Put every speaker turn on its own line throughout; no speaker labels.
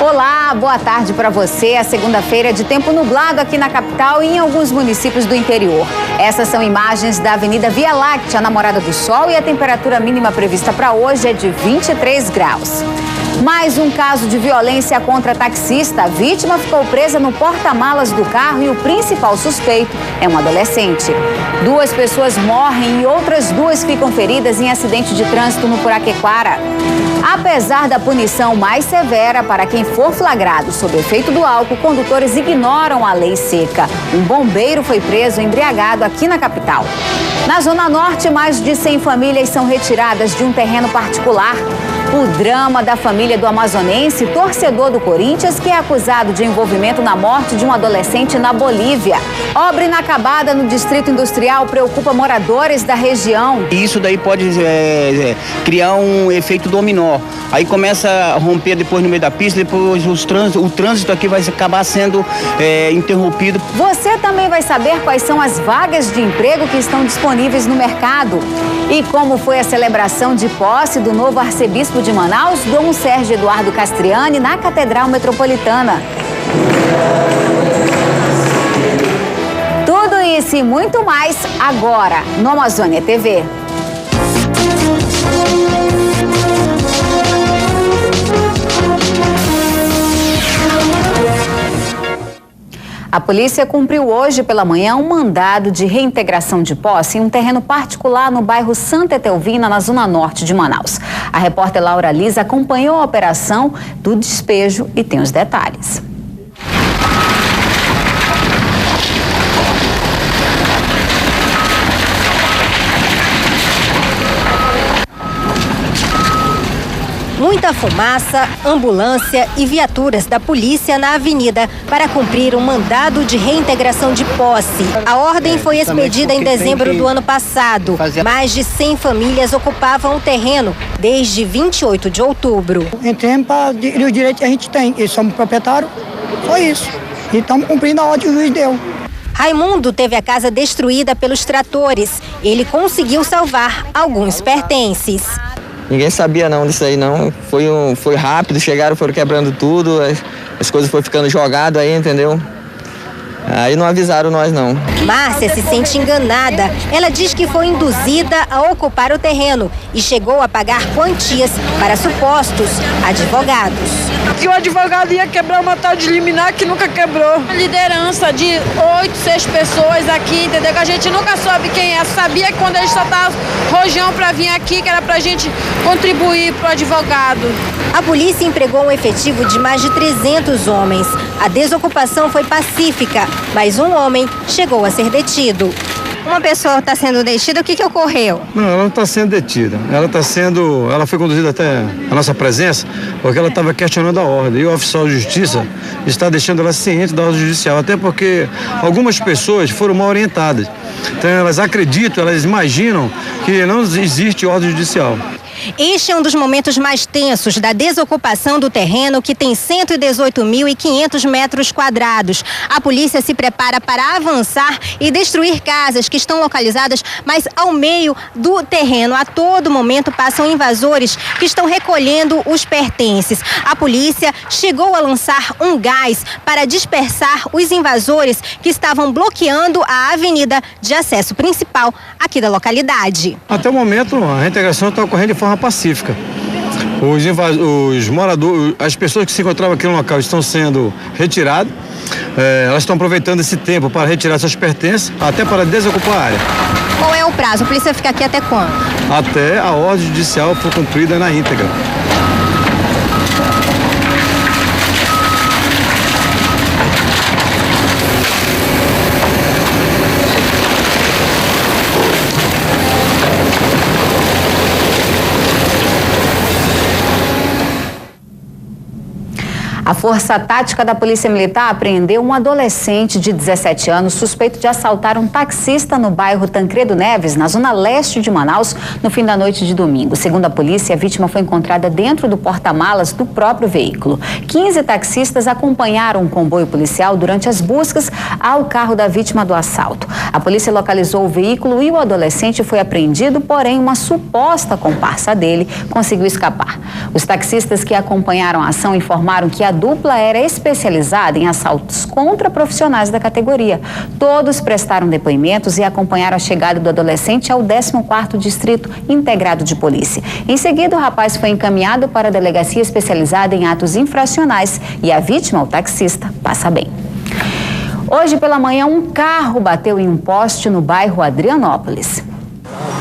Olá, boa tarde para você. A segunda-feira é de tempo nublado aqui na capital e em alguns municípios do interior. Essas são imagens da Avenida Via Láctea, na Morada do Sol, e a temperatura mínima prevista para hoje é de 23 graus. Mais um caso de violência contra taxista. A vítima ficou presa no porta-malas do carro e o principal suspeito é um adolescente. 2 pessoas morrem e outras 2 ficam feridas em acidente de trânsito no Puraquequara. Apesar da punição mais severa para quem for flagrado sob efeito do álcool, condutores ignoram a lei seca. Um bombeiro foi preso embriagado aqui na capital. Na Zona Norte, mais de 100 famílias são retiradas de um terreno particular. O drama da família do amazonense, torcedor do Corinthians, que é acusado de envolvimento na morte de um adolescente na Bolívia. Obra inacabada no Distrito Industrial preocupa moradores da região.
Isso daí pode criar um efeito dominó. Aí começa a romper depois no meio da pista, depois o trânsito aqui vai acabar sendo interrompido.
Você também vai saber quais são as vagas de emprego que estão disponíveis no mercado. E como foi a celebração de posse do novo arcebispo de Manaus, Dom Sérgio Eduardo Castriani, na Catedral Metropolitana. Tudo isso e muito mais agora no Amazônia TV. A polícia cumpriu hoje pela manhã um mandado de reintegração de posse em um terreno particular no bairro Santa Etelvina, na zona norte de Manaus. A repórter Laura Lisa acompanhou a operação do despejo e tem os detalhes.
Muita fumaça, ambulância e viaturas da polícia na avenida para cumprir um mandado de reintegração de posse. A ordem foi expedida em dezembro do ano passado. Mais de 100 famílias ocupavam o terreno desde 28 de outubro.
Entremos para o direito que a gente tem. Eles somos proprietários, foi isso. E estamos cumprindo a ordem que o juiz deu.
Raimundo teve a casa destruída pelos tratores. Ele conseguiu salvar alguns pertences.
Ninguém sabia não disso aí não, foi rápido, chegaram, foram quebrando tudo, as coisas foram ficando jogadas aí, entendeu? Aí não avisaram nós não.
Márcia se sente enganada. Ela diz que foi induzida a ocupar o terreno e chegou a pagar quantias para supostos advogados.
Que o advogado ia quebrar uma tal de liminar que nunca quebrou. A liderança de 8, 6 pessoas aqui, entendeu? Que a gente nunca soube quem é. Sabia que quando eles soltavam rojão para vir aqui, que era pra gente contribuir pro advogado.
A polícia empregou um efetivo de mais de 300 homens. A desocupação foi pacífica, mas um homem chegou a ser detido. Uma pessoa está sendo detida, o que ocorreu?
Não, ela não está sendo detida. Ela foi conduzida até a nossa presença porque ela estava questionando a ordem. E o oficial de justiça está deixando ela ciente da ordem judicial, até porque algumas pessoas foram mal orientadas. Então elas acreditam, elas imaginam que não existe ordem judicial.
Este é um dos momentos mais tensos da desocupação do terreno, que tem 118.500 metros quadrados. A polícia se prepara para avançar e destruir casas que estão localizadas mais ao meio do terreno. A todo momento passam invasores que estão recolhendo os pertences. A polícia chegou a lançar um gás para dispersar os invasores que estavam bloqueando a avenida de acesso principal aqui da localidade.
Até o momento, a reintegração está ocorrendo de forma pacífica. Os moradores, as pessoas que se encontravam aqui no local estão sendo retiradas. Elas estão aproveitando esse tempo para retirar seus pertences, até para desocupar a área.
Qual é o prazo? A polícia fica aqui até quando?
Até a ordem judicial for cumprida na íntegra.
A Força Tática da Polícia Militar apreendeu um adolescente de 17 anos suspeito de assaltar um taxista no bairro Tancredo Neves, na zona leste de Manaus, no fim da noite de domingo. Segundo a polícia, a vítima foi encontrada dentro do porta-malas do próprio veículo. 15 taxistas acompanharam o comboio policial durante as buscas ao carro da vítima do assalto. A polícia localizou o veículo e o adolescente foi apreendido, porém uma suposta comparsa dele conseguiu escapar. Os taxistas que acompanharam a ação informaram que a dupla era especializada em assaltos contra profissionais da categoria. Todos prestaram depoimentos e acompanharam a chegada do adolescente ao 14º Distrito Integrado de Polícia. Em seguida, o rapaz foi encaminhado para a delegacia especializada em atos infracionais e a vítima, o taxista, passa bem. Hoje pela manhã, um carro bateu em um poste no bairro Adrianópolis.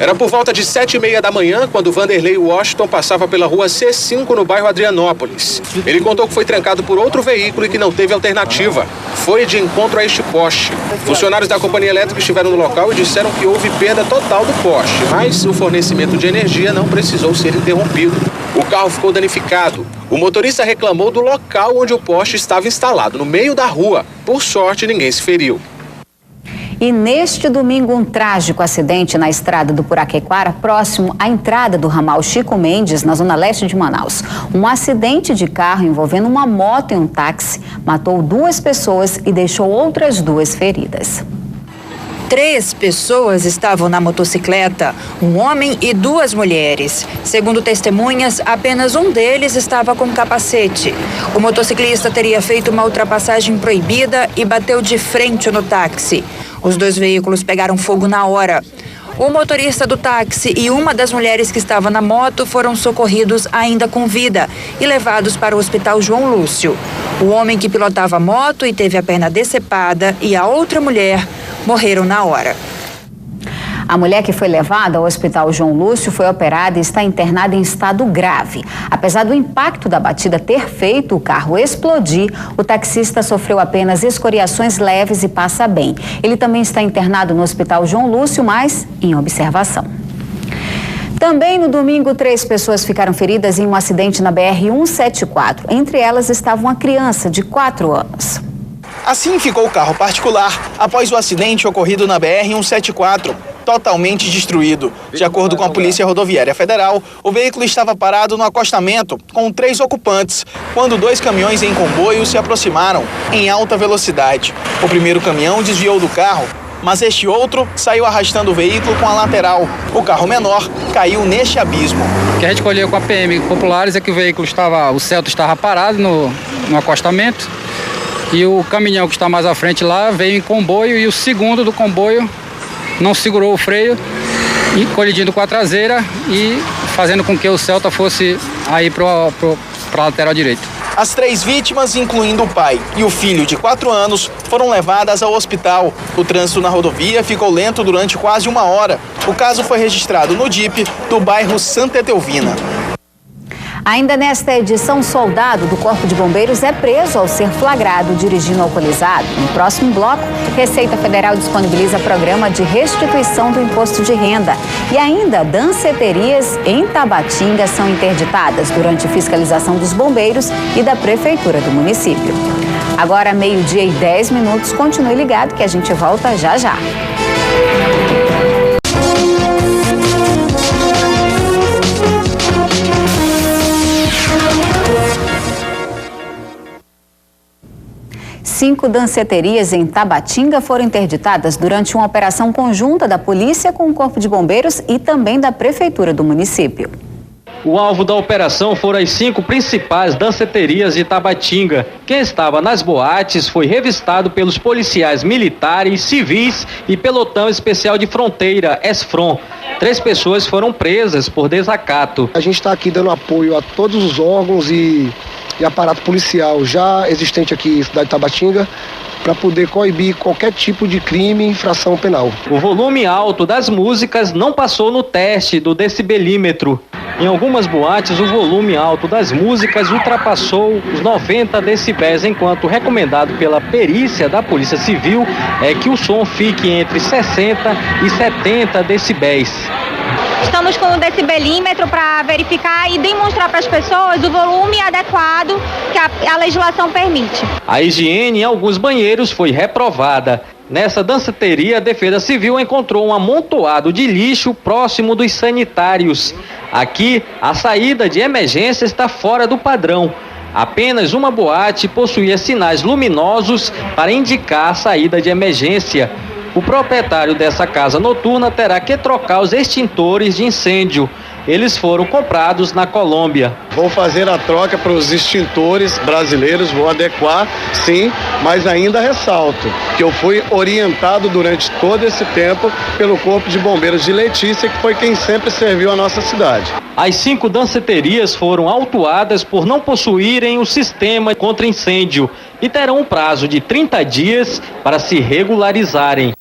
Era por volta de 7h30 da manhã, quando Vanderlei Washington passava pela rua C5 no bairro Adrianópolis. Ele contou que foi trancado por outro veículo e que não teve alternativa. Foi de encontro a este poste. Funcionários da companhia elétrica estiveram no local e disseram que houve perda total do poste, mas o fornecimento de energia não precisou ser interrompido. O carro ficou danificado. O motorista reclamou do local onde o poste estava instalado, no meio da rua. Por sorte, ninguém se feriu.
E neste domingo, um trágico acidente na estrada do Puraquequara, próximo à entrada do ramal Chico Mendes, na zona leste de Manaus. Um acidente de carro envolvendo uma moto e um táxi matou 2 pessoas e deixou outras 2 feridas.
3 pessoas estavam na motocicleta, um homem e 2 mulheres. Segundo testemunhas, apenas um deles estava com capacete. O motociclista teria feito uma ultrapassagem proibida e bateu de frente no táxi. Os 2 veículos pegaram fogo na hora. O motorista do táxi e uma das mulheres que estava na moto foram socorridos ainda com vida e levados para o Hospital João Lúcio. O homem que pilotava a moto e teve a perna decepada e a outra mulher morreram na hora.
A mulher que foi levada ao Hospital João Lúcio foi operada e está internada em estado grave. Apesar do impacto da batida ter feito o carro explodir, o taxista sofreu apenas escoriações leves e passa bem. Ele também está internado no Hospital João Lúcio, mas em observação. Também no domingo, 3 pessoas ficaram feridas em um acidente na BR-174. Entre elas estava uma criança de 4 anos.
Assim ficou o carro particular após o acidente ocorrido na BR-174, totalmente destruído. De acordo com a Polícia Rodoviária Federal, o veículo estava parado no acostamento com 3 ocupantes, quando 2 caminhões em comboio se aproximaram em alta velocidade. O primeiro caminhão desviou do carro, mas este outro saiu arrastando o veículo com a lateral. O carro menor caiu neste abismo.
O que a gente colheu com a PM Populares é que o Celta estava parado no acostamento. E o caminhão que está mais à frente lá veio em comboio e o segundo do comboio não segurou o freio e colidindo com a traseira e fazendo com que o Celta fosse aí para a lateral direita.
As 3 vítimas, incluindo o pai e o filho de 4 anos, foram levadas ao hospital. O trânsito na rodovia ficou lento durante quase 1 hora. O caso foi registrado no DIP do bairro Santa Etelvina.
Ainda nesta edição, soldado do Corpo de Bombeiros é preso ao ser flagrado dirigindo alcoolizado. No próximo bloco, Receita Federal disponibiliza programa de restituição do imposto de renda. E ainda, danceterias em Tabatinga são interditadas durante fiscalização dos bombeiros e da Prefeitura do município. Agora, 12h10, continue ligado que a gente volta já já. Cinco danceterias em Tabatinga foram interditadas durante uma operação conjunta da polícia com o Corpo de Bombeiros e também da Prefeitura do município.
O alvo da operação foram as 5 principais danceterias de Tabatinga. Quem estava nas boates foi revistado pelos policiais militares, civis e pelotão especial de fronteira, ESFRON. 3 pessoas foram presas por desacato.
A gente está aqui dando apoio a todos os órgãos e aparato policial já existente aqui na cidade de Tabatinga para poder coibir qualquer tipo de crime e infração penal.
O volume alto das músicas não passou no teste do decibelímetro. Em algumas boates, o volume alto das músicas ultrapassou os 90 decibéis, enquanto recomendado pela perícia da Polícia Civil é que o som fique entre 60 e 70 decibéis.
Estamos com o decibelímetro para verificar e demonstrar para as pessoas o volume adequado que a legislação permite.
A higiene em alguns banheiros foi reprovada. Nessa danceteria, a Defesa Civil encontrou um amontoado de lixo próximo dos sanitários. Aqui, a saída de emergência está fora do padrão. Apenas uma boate possuía sinais luminosos para indicar a saída de emergência. O proprietário dessa casa noturna terá que trocar os extintores de incêndio. eles foram comprados na Colômbia.
Vou fazer a troca para os extintores brasileiros, vou adequar, sim, mas ainda ressalto que eu fui orientado durante todo esse tempo pelo Corpo de Bombeiros de Letícia, que foi quem sempre serviu a nossa cidade.
As 5 danceterias foram autuadas por não possuírem o sistema contra incêndio e terão um prazo de 30 dias para se regularizarem.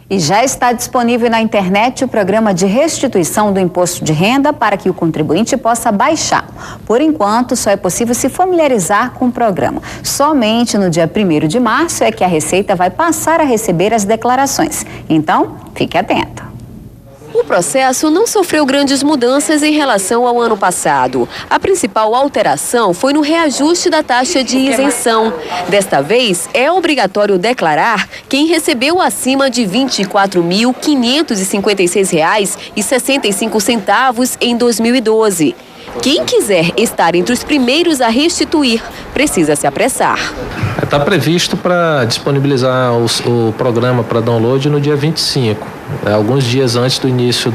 E já está disponível na internet o programa de restituição do imposto de renda para que o contribuinte possa baixar. Por enquanto, só é possível se familiarizar com o programa. Somente no dia 1º de março é que a Receita vai passar a receber as declarações. Então, fique atento.
O processo não sofreu grandes mudanças em relação ao ano passado. A principal alteração foi no reajuste da taxa de isenção. Desta vez, é obrigatório declarar quem recebeu acima de R$ 24.556,65 em 2012. Quem quiser estar entre os primeiros a restituir, precisa se apressar.
Está previsto para disponibilizar o programa para download no dia 25, alguns dias antes do início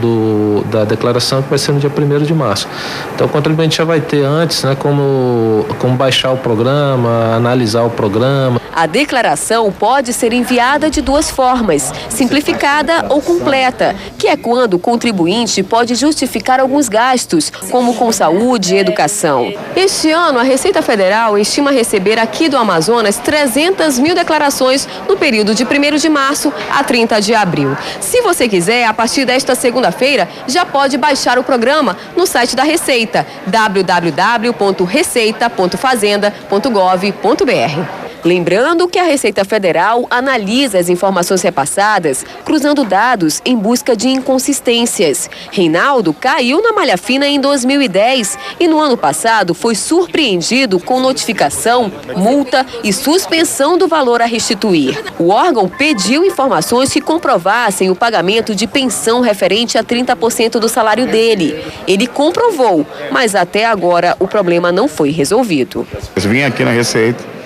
da declaração, que vai ser no dia 1º de março. Então o contribuinte já vai ter antes, como baixar o programa, analisar o programa.
A declaração pode ser enviada de 2 formas, simplificada ou completa, que é quando o contribuinte pode justificar alguns gastos, como com saúde e educação. Este ano, a Receita Federal estima receber aqui do Amazonas 300 mil declarações no período de 1º de março a 30 de abril. Se você quiser, a partir desta segunda-feira, já pode baixar o programa no site da Receita, www.receita.fazenda.gov.br. Lembrando que a Receita Federal analisa as informações repassadas, cruzando dados em busca de inconsistências. Reinaldo caiu na malha fina em 2010 e no ano passado foi surpreendido com notificação, multa e suspensão do valor a restituir. O órgão pediu informações que comprovassem o pagamento de pensão referente a 30% do salário dele. Ele comprovou, mas até agora o problema não foi resolvido.
Eu vim aqui na Receita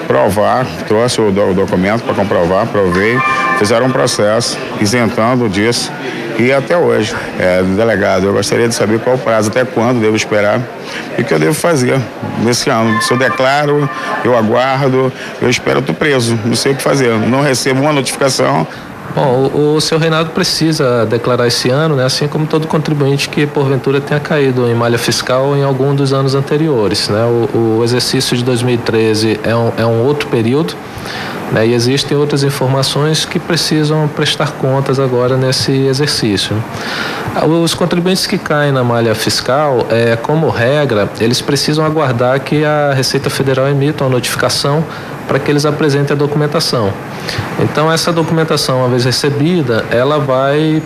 provar, trouxe o documento para comprovar, provei, fizeram um processo isentando disso e até hoje, delegado, eu gostaria de saber qual o prazo, até quando devo esperar e o que eu devo fazer nesse ano. Se eu declaro, eu aguardo, eu espero, eu estou preso, não sei o que fazer, não recebo uma notificação.
Bom, o seu Reinaldo precisa declarar esse ano, assim como todo contribuinte que porventura tenha caído em malha fiscal em algum dos anos anteriores, O exercício de 2013 é um outro período, e existem outras informações que precisam prestar contas agora nesse exercício. Os contribuintes que caem na malha fiscal, como regra, eles precisam aguardar que a Receita Federal emita uma notificação para que eles apresentem a documentação. Então, essa documentação, uma vez recebida, ela vai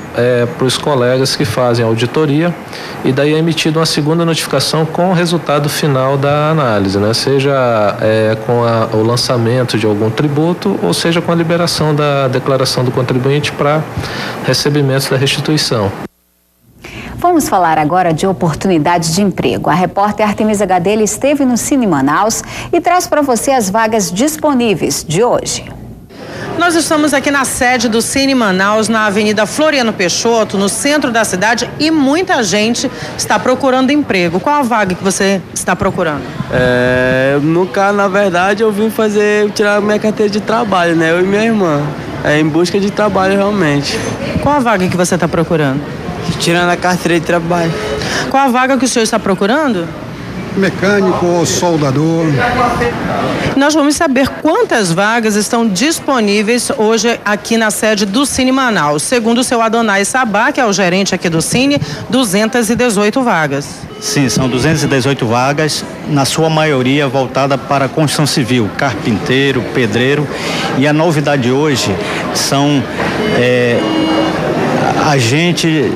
para os colegas que fazem a auditoria e daí é emitida uma segunda notificação com o resultado final da análise, seja com o lançamento de algum tributo ou seja com a liberação da declaração do contribuinte para recebimento da restituição.
Vamos falar agora de oportunidades de emprego. A repórter Artemisa Gadelha esteve no Cine Manaus e traz para você as vagas disponíveis de hoje.
Nós estamos aqui na sede do Cine Manaus, na Avenida Floriano Peixoto, no centro da cidade, e muita gente está procurando emprego. Qual a vaga que você está procurando?
Na verdade, eu vim tirar minha carteira de trabalho, eu e minha irmã. Em busca de trabalho, realmente.
Qual a vaga que você está procurando?
Tirando a carteira de trabalho.
Qual a vaga que o senhor está procurando?
Mecânico ou soldador.
Nós vamos saber quantas vagas estão disponíveis hoje aqui na sede do Cine Manaus. Segundo o seu Adonai Sabá, que é o gerente aqui do Cine, 218 vagas.
Sim, são 218 vagas, na sua maioria voltada para a construção civil, carpinteiro, pedreiro. E a novidade hoje são agente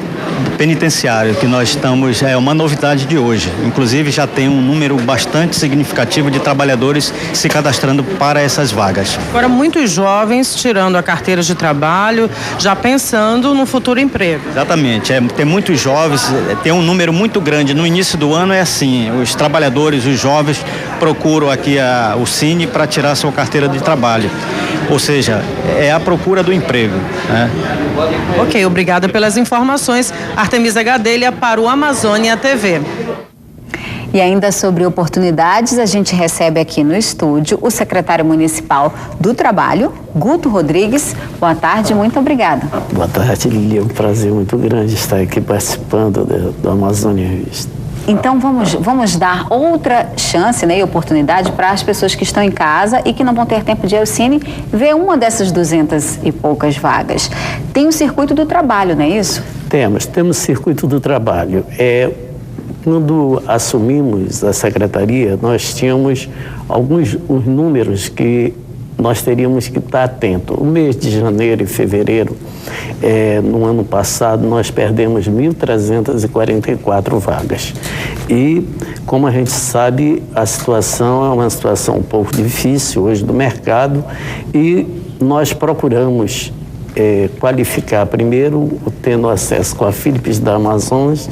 penitenciário, que nós estamos, é uma novidade de hoje. Inclusive já tem um número bastante significativo de trabalhadores se cadastrando para essas vagas.
Agora, muitos jovens tirando a carteira de trabalho, já pensando no futuro emprego.
Exatamente, tem muitos jovens, tem um número muito grande. No início do ano é assim, os trabalhadores, os jovens procuram aqui o Cine para tirar sua carteira de trabalho. Ou seja, é a procura do emprego.
Ok, obrigada pelas informações. Artemisa Gadelha para o Amazônia TV.
E ainda sobre oportunidades, a gente recebe aqui no estúdio o secretário municipal do Trabalho, Guto Rodrigues. Boa tarde, muito obrigada.
Boa tarde, Lili. É um prazer muito grande estar aqui participando do Amazônia Revista.
Então vamos dar outra chance, né, e oportunidade para as pessoas que estão em casa e que não vão ter tempo de ir ao Cine ver uma dessas 200 e poucas vagas. Tem o Circuito do Trabalho, não é isso?
Temos o Circuito do Trabalho. Quando assumimos a secretaria, nós tínhamos alguns números que nós teríamos que estar atento. O mês de janeiro e fevereiro, no ano passado, nós perdemos 1.344 vagas. E, como a gente sabe, a situação é uma situação um pouco difícil hoje do mercado e nós procuramos qualificar primeiro, tendo acesso com a Philips da Amazonas,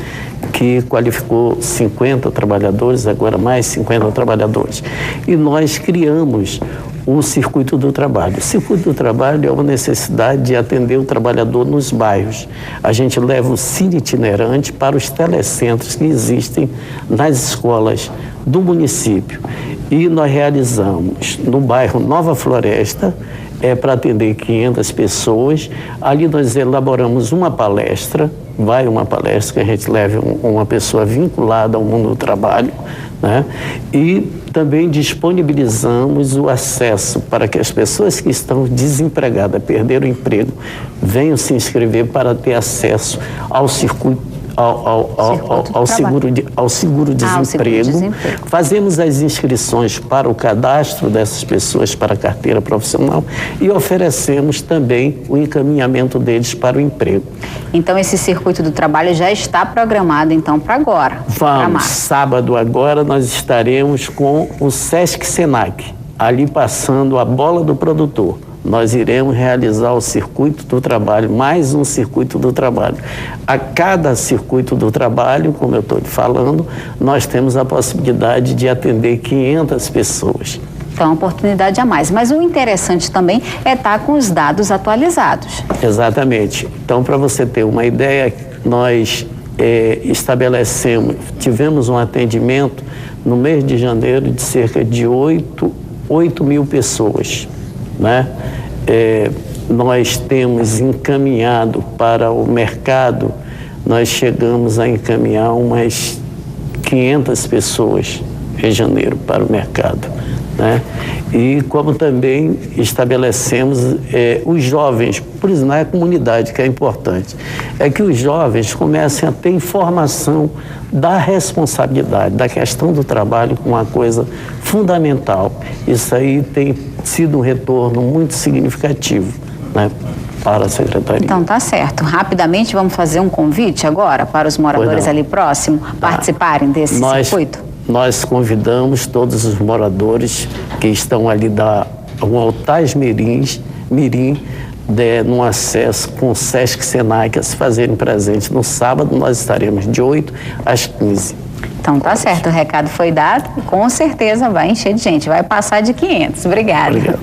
que qualificou 50 trabalhadores, agora mais 50 trabalhadores. E nós criamos o Circuito do Trabalho. O Circuito do Trabalho é uma necessidade de atender o trabalhador nos bairros. A gente leva o Cine itinerante para os telecentros que existem nas escolas do município. E nós realizamos no bairro Nova Floresta, para atender 500 pessoas. Ali nós elaboramos uma palestra, uma palestra que a gente leve uma pessoa vinculada ao mundo do trabalho, né? E também disponibilizamos o acesso para que as pessoas que estão desempregadas, perderam o emprego, venham se inscrever para ter acesso ao circuito, ao seguro-desemprego. Fazemos as inscrições para o cadastro dessas pessoas para a carteira profissional e oferecemos também o encaminhamento deles para o emprego.
Então esse Circuito do Trabalho já está programado então para agora?
Vamos, sábado agora nós estaremos com o Sesc Senac, ali passando a bola do produtor. Nós iremos realizar o Circuito do Trabalho, mais um Circuito do Trabalho. A cada Circuito do Trabalho, como eu estou te falando, nós temos a possibilidade de atender 500 pessoas.
Então, oportunidade a mais. Mas o interessante também é estar com os dados atualizados.
Exatamente. Então, para você ter uma ideia, nós tivemos um atendimento no mês de janeiro de cerca de 8 mil pessoas. Né? Nós temos encaminhado para o mercado, nós chegamos a encaminhar umas 500 pessoas em janeiro para o mercado. Né? E como também estabelecemos os jovens, por isso na comunidade, que é importante, é que os jovens comecem a ter informação da responsabilidade, da questão do trabalho como uma coisa fundamental. Isso aí tem sido um retorno muito significativo, né, para a Secretaria.
Então tá certo. Rapidamente vamos fazer um convite agora para os moradores ali próximo participarem desse circuito?
Nós convidamos todos os moradores que estão ali da Altais Mirim, no acesso com o Sesc Senac, a se fazerem presentes. No sábado nós estaremos de 8 às 15.
Então tá certo, o recado foi dado e com certeza vai encher de gente, vai passar de 500. Obrigada.
Obrigado.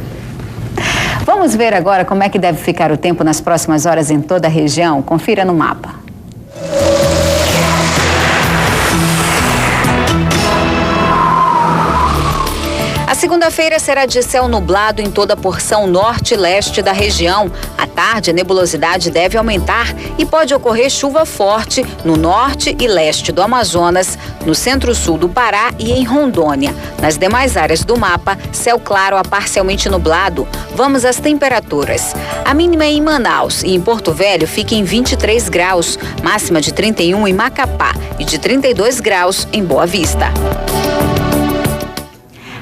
Vamos ver agora como é que deve ficar o tempo nas próximas horas em toda a região? Confira no mapa. A segunda-feira será de céu nublado em toda a porção norte e leste da região. À tarde, a nebulosidade deve aumentar e pode ocorrer chuva forte no norte e leste do Amazonas, no centro-sul do Pará e em Rondônia. Nas demais áreas do mapa, céu claro a parcialmente nublado. Vamos às temperaturas. A mínima em Manaus e em Porto Velho fica em 23 graus, máxima de 31 em Macapá e de 32 graus em Boa Vista.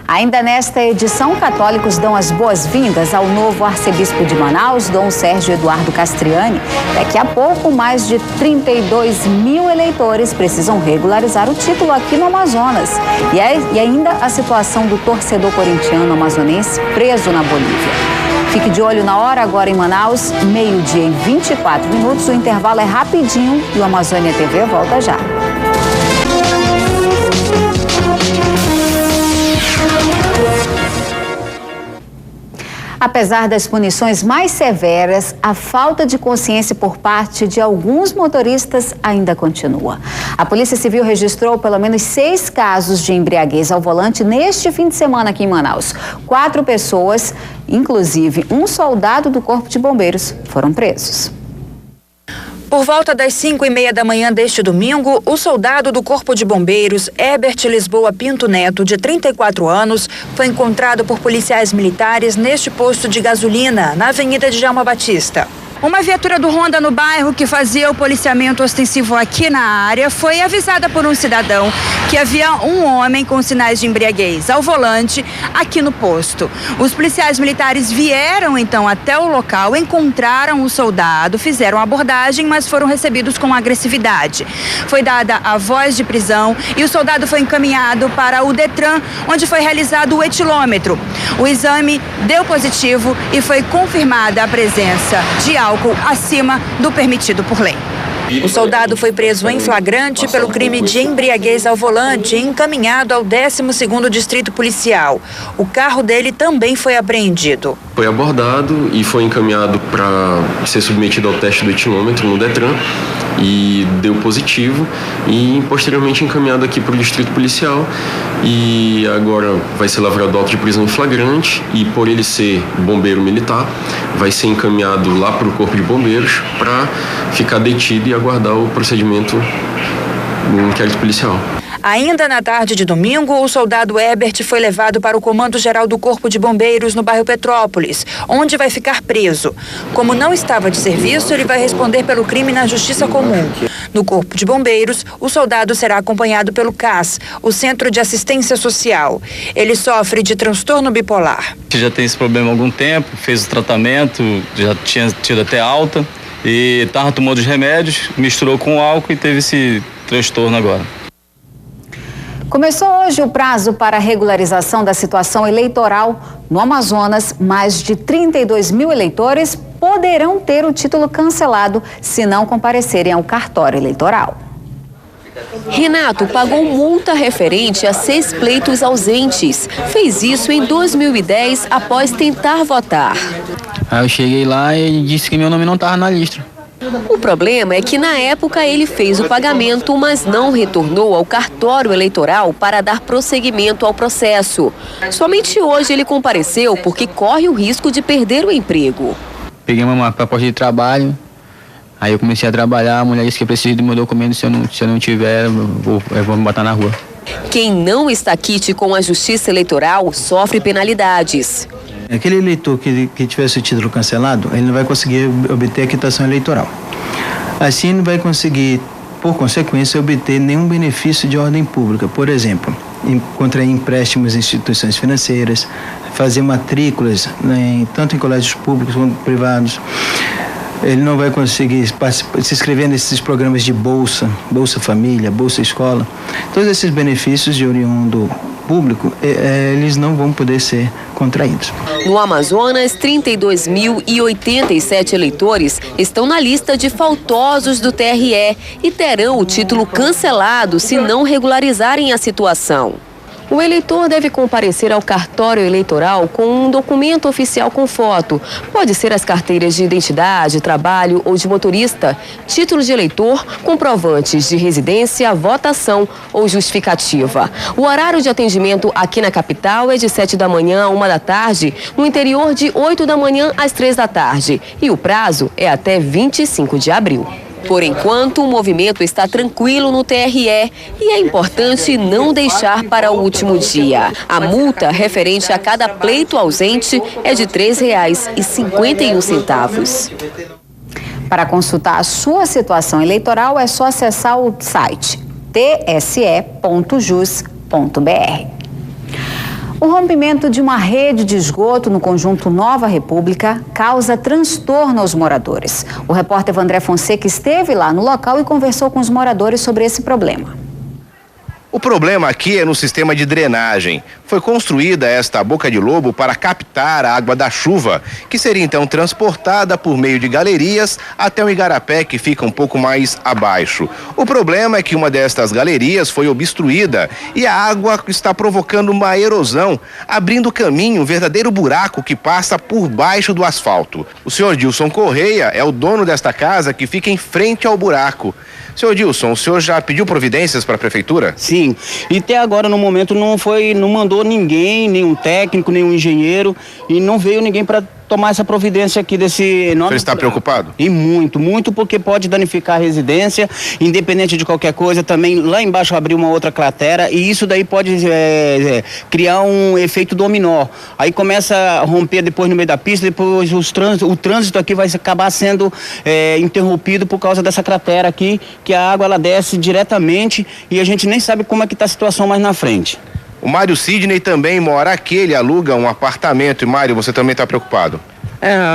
Ainda nesta edição, católicos dão as boas-vindas ao novo arcebispo de Manaus, Dom Sérgio Eduardo Castriani. Daqui a pouco, mais de 32 mil eleitores precisam regularizar o título aqui no Amazonas. E ainda a situação do torcedor corintiano amazonense preso na Bolívia. Fique de olho na hora, agora em Manaus, meio-dia em 24 minutos. O intervalo é rapidinho e o Amazônia TV volta já. Apesar das punições mais severas, a falta de consciência por parte de alguns motoristas ainda continua. A Polícia Civil registrou pelo menos 6 casos de embriaguez ao volante neste fim de semana aqui em Manaus. 4 pessoas, inclusive um soldado do Corpo de Bombeiros, foram presos.
Por volta das 5h30 da manhã deste domingo, o soldado do Corpo de Bombeiros, Herbert Lisboa Pinto Neto, de 34 anos, foi encontrado por policiais militares neste posto de gasolina, na Avenida Djalma Batista. Uma viatura do Honda no bairro que fazia o policiamento ostensivo aqui na área foi avisada por um cidadão que havia um homem com sinais de embriaguez ao volante aqui no posto. Os policiais militares vieram então até o local, encontraram o soldado, fizeram a abordagem, mas foram recebidos com agressividade. Foi dada a voz de prisão e o soldado foi encaminhado para o Detran, onde foi realizado o etilômetro. O exame deu positivo e foi confirmada a presença de álcool acima do permitido por lei. O soldado foi preso em flagrante pelo crime de embriaguez ao volante e encaminhado ao 12º Distrito Policial. O carro dele também foi apreendido.
Foi abordado e foi encaminhado para ser submetido ao teste do etilômetro no Detran e deu positivo e posteriormente encaminhado aqui para o Distrito Policial e agora vai ser lavrado auto de prisão em flagrante e por ele ser bombeiro militar vai ser encaminhado lá para o Corpo de Bombeiros para ficar detido e aguardar o procedimento no inquérito policial.
Ainda na tarde de domingo, o soldado Herbert foi levado para o Comando Geral do Corpo de Bombeiros no bairro Petrópolis, onde vai ficar preso. Como não estava de serviço, ele vai responder pelo crime na Justiça Comum. No Corpo de Bombeiros, o soldado será acompanhado pelo CAS, o Centro de Assistência Social. Ele sofre de transtorno bipolar.
Já tem esse problema há algum tempo, fez o tratamento, já tinha tido até alta e estava tomando os remédios, misturou com álcool e teve esse transtorno agora.
Começou hoje o prazo para a regularização da situação eleitoral no Amazonas. Mais de 32 mil eleitores poderão ter o título cancelado se não comparecerem ao cartório eleitoral.
Renato pagou multa referente a 6 pleitos ausentes. Fez isso em 2010 após tentar votar.
Aí eu cheguei lá e disse que meu nome não estava na lista.
O problema é que na época ele fez o pagamento, mas não retornou ao cartório eleitoral para dar prosseguimento ao processo. Somente hoje ele compareceu porque corre o risco de perder o emprego.
Peguei uma proposta de trabalho, aí eu comecei a trabalhar, a mulher disse que eu preciso do meu documento, se eu não tiver, eu vou me botar na rua.
Quem não está quite com a Justiça Eleitoral sofre penalidades.
Aquele eleitor que tivesse o título cancelado, ele não vai conseguir obter a quitação eleitoral. Assim, não vai conseguir, por consequência, obter nenhum benefício de ordem pública. Por exemplo, contrair empréstimos em instituições financeiras, fazer matrículas, tanto em colégios públicos quanto privados. Ele não vai conseguir se inscrever nesses programas de Bolsa Família, Bolsa Escola. Todos esses benefícios de oriundo público, eles não vão poder ser contraídos.
No Amazonas, 32.087 eleitores estão na lista de faltosos do TRE e terão o título cancelado se não regularizarem a situação. O eleitor deve comparecer ao cartório eleitoral com um documento oficial com foto. Pode ser as carteiras de identidade, trabalho ou de motorista, título de eleitor, comprovantes de residência, votação ou justificativa. O horário de atendimento aqui na capital é de 7 da manhã a 1 da tarde, no interior de 8 da manhã às 3 da tarde. E o prazo é até 25 de abril. Por enquanto, o movimento está tranquilo no TRE e é importante não deixar para o último dia. A multa referente a cada pleito ausente é de R$ 3,51.
Para consultar a sua situação eleitoral, é só acessar o site tse.jus.br. O rompimento de uma rede de esgoto no conjunto Nova República causa transtorno aos moradores. O repórter Vandré Fonseca esteve lá no local e conversou com os moradores sobre esse problema.
O problema aqui é no sistema de drenagem.
Foi construída esta boca de lobo para captar a água da chuva, que seria então transportada por meio de galerias até o igarapé, que fica um pouco mais abaixo. O problema é que uma destas galerias foi obstruída e a água está provocando uma erosão, abrindo caminho, um verdadeiro buraco que passa por baixo do asfalto. O senhor Dilson Correia é o dono desta casa que fica em frente ao buraco. Senhor Dilson, o senhor já pediu providências para a prefeitura?
Sim, e até agora no momento não mandou ninguém, nenhum técnico, nenhum engenheiro, e não veio ninguém para tomar essa providência aqui desse...
O senhor está preocupado?
E muito, porque pode danificar a residência, independente de qualquer coisa. Também lá embaixo abrir uma outra cratera, e isso daí pode criar um efeito dominó. Aí começa a romper depois no meio da pista, depois o trânsito aqui vai acabar sendo interrompido por causa dessa cratera aqui, que a água ela desce diretamente e a gente nem sabe como é que está a situação mais na frente.
O Mário Sidney também mora aqui, ele aluga um apartamento. E Mário, você também está preocupado?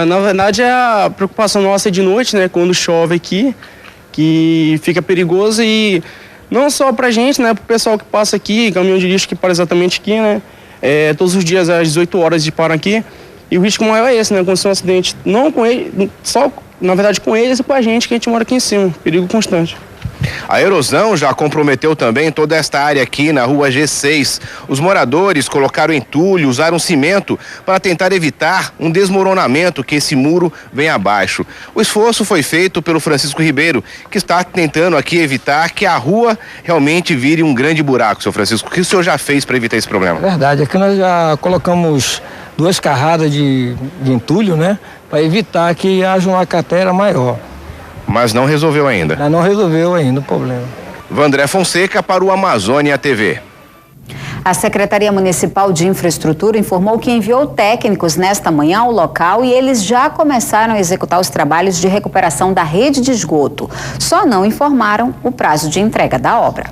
Na verdade a preocupação nossa é de noite, né? Quando chove aqui, que fica perigoso, e não só pra gente, né? Pro pessoal que passa aqui, caminhão de lixo que para exatamente aqui, né? Todos os dias às 18 horas de parar aqui. E o risco maior é esse, né? Acontecer um acidente, não com ele, só na verdade com eles e com a gente, que a gente mora aqui em cima. Perigo constante.
A erosão já comprometeu também toda esta área aqui na rua G6. Os moradores colocaram entulho, usaram cimento para tentar evitar um desmoronamento, que esse muro vem abaixo. O esforço foi feito pelo Francisco Ribeiro, que está tentando aqui evitar que a rua realmente vire um grande buraco. Seu Francisco, o que o senhor já fez para evitar esse problema?
É verdade, aqui nós já colocamos 2 carradas de entulho, né? Para evitar que haja uma cratera maior.
Mas não resolveu ainda?
Não resolveu ainda o problema.
Vandré Fonseca para o Amazônia TV.
A Secretaria Municipal de Infraestrutura informou que enviou técnicos nesta manhã ao local e eles já começaram a executar os trabalhos de recuperação da rede de esgoto. Só não informaram o prazo de entrega da obra.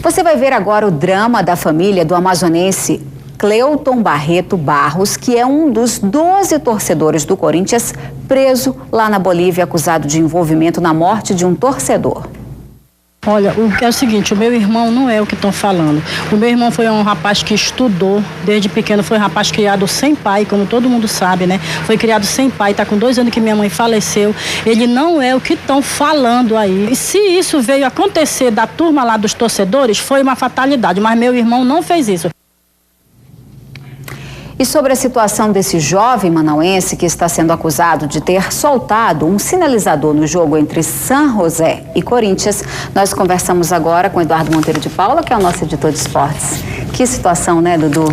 Você vai ver agora o drama da família do amazonense Cleuton Barreto Barros, que é um dos 12 torcedores do Corinthians preso lá na Bolívia, acusado de envolvimento na morte de um torcedor.
Olha, é o seguinte, o meu irmão não é o que estão falando. O meu irmão foi um rapaz que estudou desde pequeno, foi um rapaz criado sem pai, como todo mundo sabe, né? Foi criado sem pai, está com 2 anos que minha mãe faleceu. Ele não é o que estão falando aí. E se isso veio acontecer da turma lá dos torcedores, foi uma fatalidade, mas meu irmão não fez isso.
E sobre a situação desse jovem manauense que está sendo acusado de ter soltado um sinalizador no jogo entre San José e Corinthians, nós conversamos agora com Eduardo Monteiro de Paula, que é o nosso editor de esportes. Que situação, né, Dudu?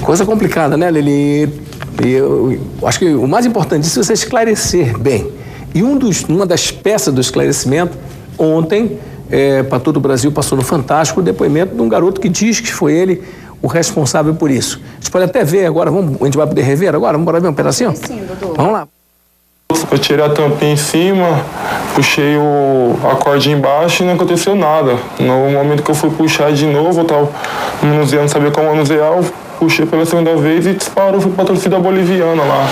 Coisa complicada, né, Lili? Eu acho que o mais importante disso é você esclarecer bem. E uma das peças do esclarecimento, ontem, para todo o Brasil, passou no Fantástico o depoimento de um garoto que diz que foi ele o responsável por isso. A gente pode até ver agora, a gente vai poder rever agora? Vamos ver um pedacinho?
Sim, Dudu.
Vamos lá.
Eu tirei a tampinha em cima, puxei a cordinha embaixo e não aconteceu nada. No momento que eu fui puxar de novo, eu tava manuseando, sabia como manusear, eu puxei pela segunda vez e disparou, fui pra torcida boliviana lá.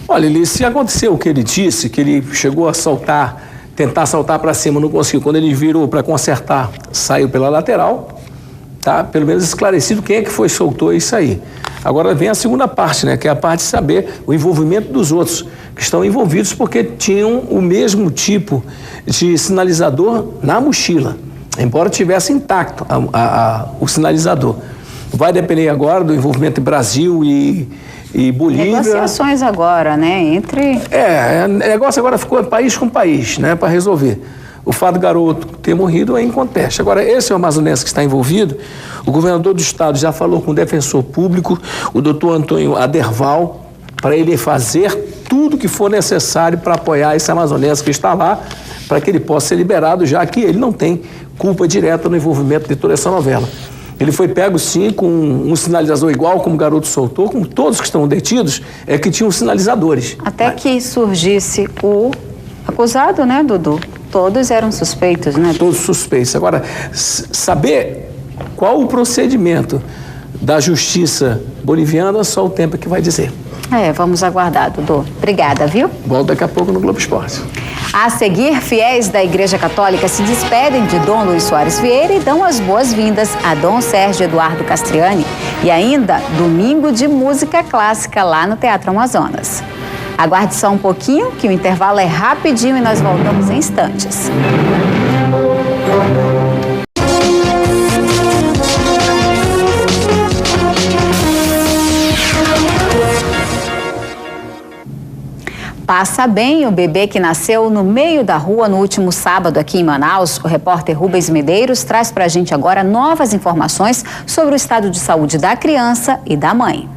Olha, ele, se aconteceu o que ele disse, que ele chegou a tentar saltar para cima, não conseguiu. Quando ele virou para consertar, saiu pela lateral, tá? Pelo menos esclarecido quem é que foi, soltou isso aí. Agora vem a segunda parte, né? Que é a parte de saber o envolvimento dos outros, que estão envolvidos porque tinham o mesmo tipo de sinalizador na mochila, embora tivesse intacto o sinalizador. Vai depender agora do envolvimento Brasil e Bolívia.
Negociações agora, né?
O negócio agora ficou país com país, né? Para resolver. O fato do garoto ter morrido é inconteste. Agora, esse é o amazonense que está envolvido. O governador do estado já falou com o defensor público, o doutor Antônio Aderval, para ele fazer tudo que for necessário para apoiar esse amazonense que está lá, para que ele possa ser liberado, já que ele não tem culpa direta no envolvimento de toda essa novela. Ele foi pego, sim, com um sinalizador igual como o garoto soltou, como todos que estão detidos, que tinham sinalizadores.
Até que surgisse o acusado, né, Dudu? Todos eram suspeitos, né?
Todos suspeitos. Agora, saber qual o procedimento da justiça boliviana, só o tempo que vai dizer.
Vamos aguardar, Dudu. Obrigada, viu?
Volto daqui a pouco no Globo Esporte.
A seguir, fiéis da Igreja Católica se despedem de Dom Luiz Soares Vieira e dão as boas-vindas a Dom Sérgio Eduardo Castriani. E ainda, domingo de música clássica lá no Teatro Amazonas. Aguarde só um pouquinho, que o intervalo é rapidinho e nós voltamos em instantes. Passa bem o bebê que nasceu no meio da rua no último sábado aqui em Manaus. O repórter Rubens Medeiros traz pra gente agora novas informações sobre o estado de saúde da criança e da mãe.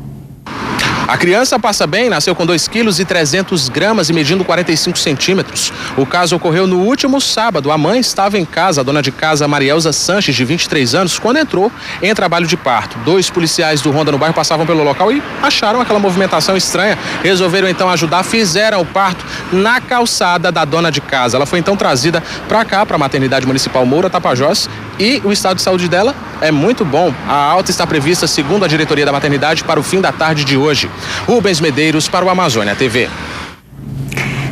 A criança passa bem, nasceu com 2,3 kg e medindo 45 centímetros. O caso ocorreu no último sábado. A mãe estava em casa, a dona de casa Marielza Sanches, de 23 anos, quando entrou em trabalho de parto. 2 policiais do Ronda no bairro passavam pelo local e acharam aquela movimentação estranha. Resolveram então ajudar, fizeram o parto na calçada da dona de casa. Ela foi então trazida para cá, para a maternidade municipal Moura Tapajós, e o estado de saúde dela é muito bom. A alta está prevista, segundo a diretoria da maternidade, para o fim da tarde de hoje. Rubens Medeiros para o Amazônia TV.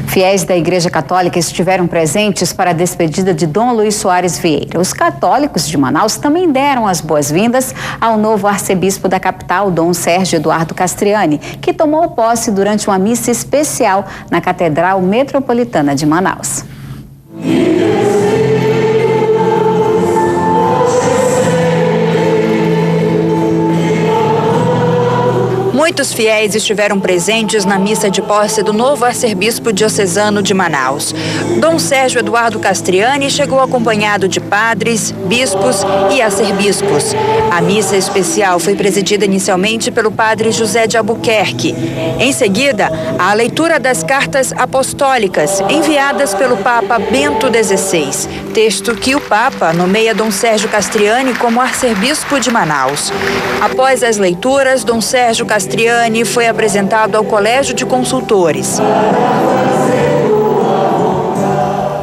Fiéis da Igreja Católica estiveram presentes para a despedida de Dom Luiz Soares Vieira. Os católicos de Manaus também deram as boas-vindas ao novo arcebispo da capital, Dom Sérgio Eduardo Castriani, que tomou posse durante uma missa especial na Catedral Metropolitana de Manaus.
Muitos fiéis estiveram presentes na missa de posse do novo arcebispo diocesano de Manaus. Dom Sérgio Eduardo Castriani chegou acompanhado de padres, bispos e arcebispos. A missa especial foi presidida inicialmente pelo padre José de Albuquerque. Em seguida, a leitura das cartas apostólicas enviadas pelo Papa Bento XVI, texto que o Papa nomeia Dom Sérgio Castriani como arcebispo de Manaus. Após as leituras, Dom Sérgio Castriani foi apresentado ao Colégio de Consultores.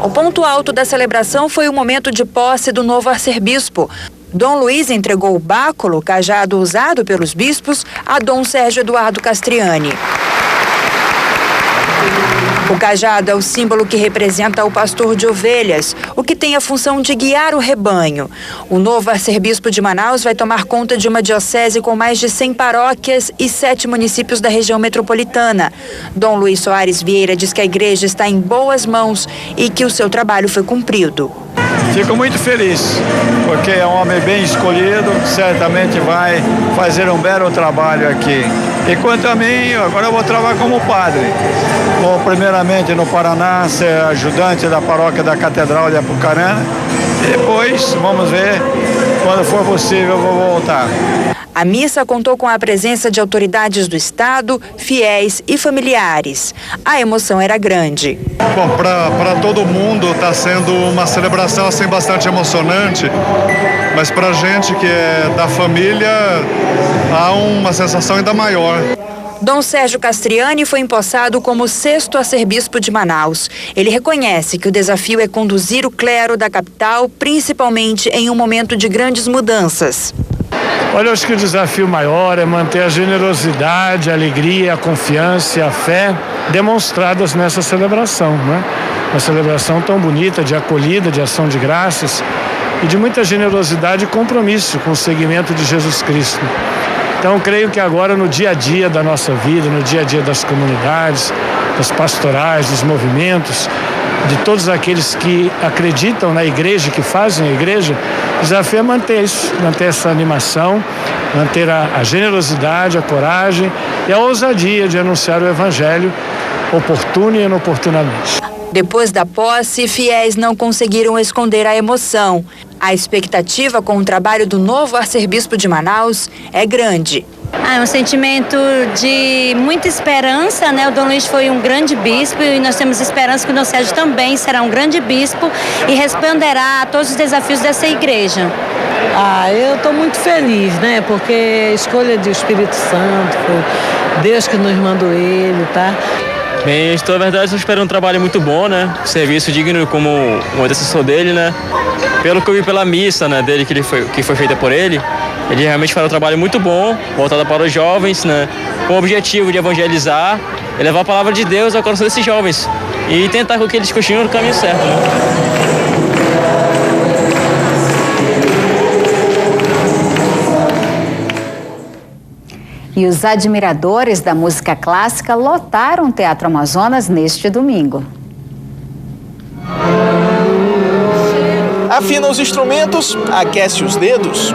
O ponto alto da celebração foi o momento de posse do novo arcebispo. Dom Luiz entregou o báculo, cajado usado pelos bispos, a Dom Sérgio Eduardo Castriani. O cajado é o símbolo que representa o pastor de ovelhas, o que tem a função de guiar o rebanho. O novo arcebispo de Manaus vai tomar conta de uma diocese com mais de 100 paróquias e 7 municípios da região metropolitana. Dom Luiz Soares Vieira diz que a igreja está em boas mãos e que o seu trabalho foi cumprido.
Fico muito feliz, porque é um homem bem escolhido, certamente vai fazer um belo trabalho aqui. E quanto a mim, agora eu vou trabalhar como padre. Vou primeiramente no Paraná ser ajudante da paróquia da Catedral de Apucarana. Depois, vamos ver, quando for possível eu vou voltar.
A missa contou com a presença de autoridades do Estado, fiéis e familiares. A emoção era grande.
Bom, para todo mundo está sendo uma celebração assim, bastante emocionante, mas para a gente que é da família, há uma sensação ainda maior.
Dom Sérgio Castriani foi empossado como 6º arcebispo de Manaus. Ele reconhece que o desafio é conduzir o clero da capital, principalmente em um momento de grandes mudanças.
Olha, eu acho que o desafio maior é manter a generosidade, a alegria, a confiança e a fé demonstradas nessa celebração, né? Uma celebração tão bonita de acolhida, de ação de graças e de muita generosidade e compromisso com o seguimento de Jesus Cristo. Então, creio que agora no dia a dia da nossa vida, no dia a dia das comunidades, das pastorais, dos movimentos, de todos aqueles que acreditam na igreja, que fazem a igreja, o desafio é manter isso, manter essa animação, manter a generosidade, a coragem e a ousadia de anunciar o evangelho oportuno e inoportunamente.
Depois da posse, fiéis não conseguiram esconder a emoção. A expectativa com o trabalho do novo arcebispo de Manaus é grande.
É um sentimento de muita esperança, né? O Dom Luiz foi um grande bispo e nós temos esperança que o Dom Sérgio também será um grande bispo e responderá a todos os desafios dessa igreja.
Eu estou muito feliz, né? Porque a escolha do Espírito Santo, foi Deus que nos mandou ele, tá?
Bem, na verdade, estou esperando um trabalho muito bom, né? Serviço digno como o antecessor dele, né? Pelo que eu vi pela missa, né, dele que foi feita por ele realmente faz um trabalho muito bom, voltado para os jovens, né? Com o objetivo de evangelizar e levar a palavra de Deus ao coração desses jovens. e tentar que eles continuem no caminho certo, né?
E os admiradores da música clássica lotaram o Teatro Amazonas neste domingo.
Afina os instrumentos, aquece os dedos.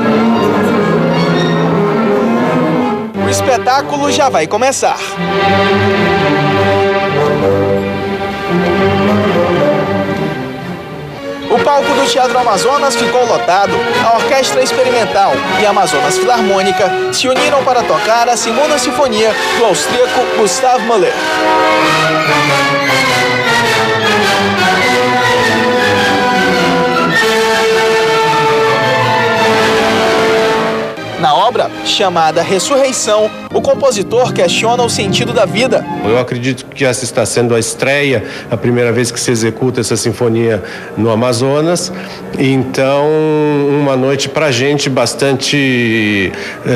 O espetáculo já vai começar. O palco do Teatro Amazonas ficou lotado. A Orquestra Experimental e a Amazonas Filarmônica se uniram para tocar a Segunda Sinfonia do austríaco Gustav Mahler. Na obra, chamada Ressurreição, o compositor questiona o sentido da vida.
Eu acredito que essa está sendo a estreia, a primeira vez que se executa essa sinfonia no Amazonas. Então, uma noite para a gente bastante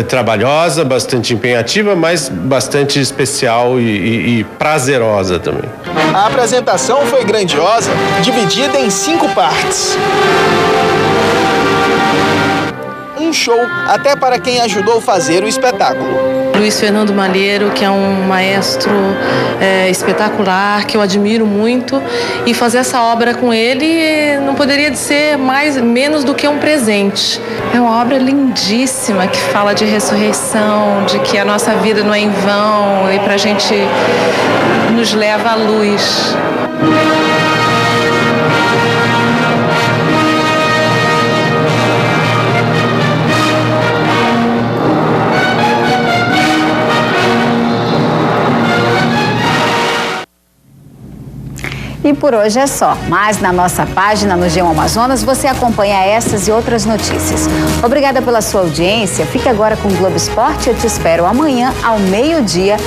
trabalhosa, bastante empenhativa, mas bastante especial e prazerosa também.
A apresentação foi grandiosa, dividida em 5 partes. Um show até para quem ajudou a fazer o espetáculo.
Luiz Fernando Malheiro, que é um maestro espetacular, que eu admiro muito, e fazer essa obra com ele não poderia ser menos do que um presente. É uma obra lindíssima que fala de ressurreição, de que a nossa vida não é em vão e pra gente nos leva à luz.
E por hoje é só, mas na nossa página no G1 Amazonas você acompanha essas e outras notícias. Obrigada pela sua audiência, fique agora com o Globo Esporte, eu te espero amanhã ao meio-dia.